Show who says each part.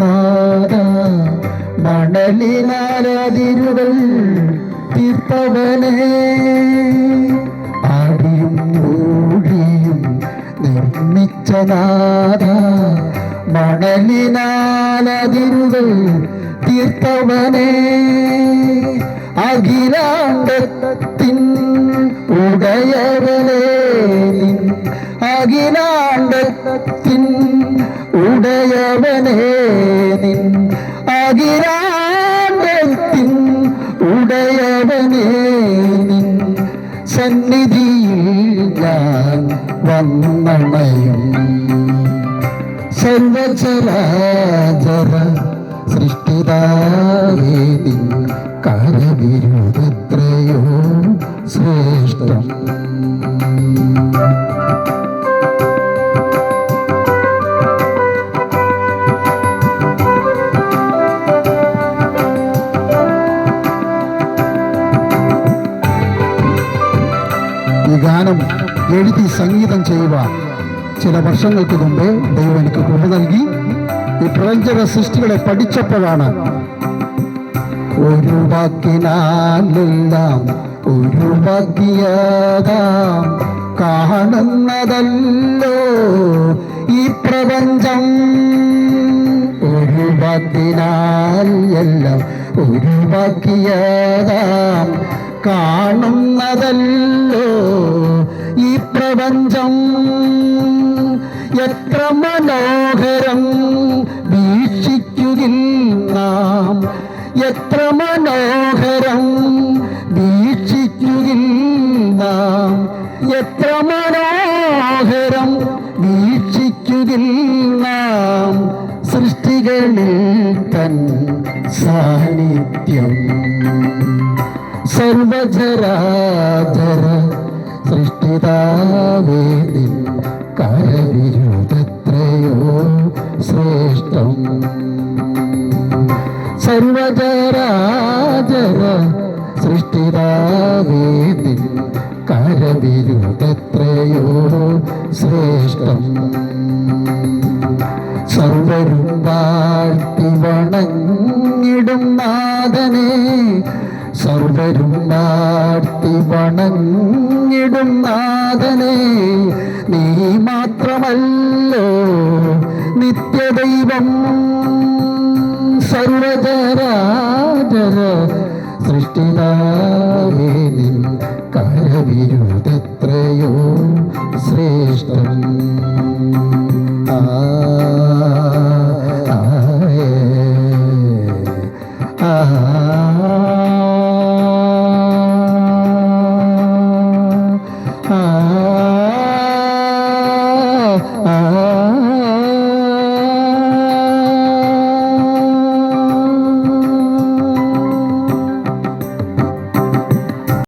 Speaker 1: നാഥ മണലിനാലതിരുകൾ തീർത്തവനേ ആടിയും ഊഴിയും നിർമ്മിച്ച നാഥ മണലിനാലതിരുകൾ തീർത്തവനേ അഖിലാണ്ടത്തിൻ ഉടയവനേ അഖിലാണ്ടത്തിൻ ഉടയവനേ നിൻ അഖിലാണ്ടത്തിൻ ഉടയവനേ നിൻ സന്നിധിയിൽ ഞാൻ വന്നണയും സർവചരാചര സൃഷ്ടിതാവേ നിൻ കാര്യവിരുദ്ധത്രയോ ശ്രേഷ്ഠം. ഈ ഗാനം എഴുതി സംഗീതം ചെയ്യുവാൻ ചില വർഷങ്ങൾക്ക് മുമ്പേ ദൈവം എനിക്ക് കൃപ നൽകി. ഈ പ്രപഞ്ച സൃഷ്ടികളെ പഠിച്ചപ്പോഴാണ് ഒരു വാക്കിനാലെല്ലാം ഒരു വാക്കിയതാം കാണുന്നതല്ലോ ഈ പ്രപഞ്ചം. ഒരു വാക്കിനാൽ എല്ലാം ഒരു വാക്കിയതാം കാണുന്നതല്ലോ ഈ പ്രപഞ്ചം. എത്ര മനോഹരം വീക്ഷിക്കുകിൽ നാം, എത്ര മനോഹരം വീക്ഷിക്കുകിൽ നാം, എത്ര മനോഹരം വീക്ഷിക്കുകിൽ നാം സൃഷ്ടികളിൽ തൻ സാന്നിധ്യം. സർവചരാചര സൃഷ്ടിതാവേ നിൻ കാര്യവിരുദ്ധത്രയോ ശ്രേഷ്ഠം. സർവചരാചര സൃഷ്ടിതാവേ നിൻ കാര്യവിരുദ്ധത്രയോ ശ്രേഷ്ഠം. സർവരും വാഴ്ത്തി വണങ്ങിടും നാഥനെ, സർവരും വാഴ്ത്തി വണങ്ങിടും നാഥനെ, നീ മാത്രമല്ലോ നിത്യദൈവം. സർവചരാചര സൃഷ്ടിതാവേ നിൻ കാര്യവിരുദ്ധത്രയോ ശ്രേഷ്ഠം.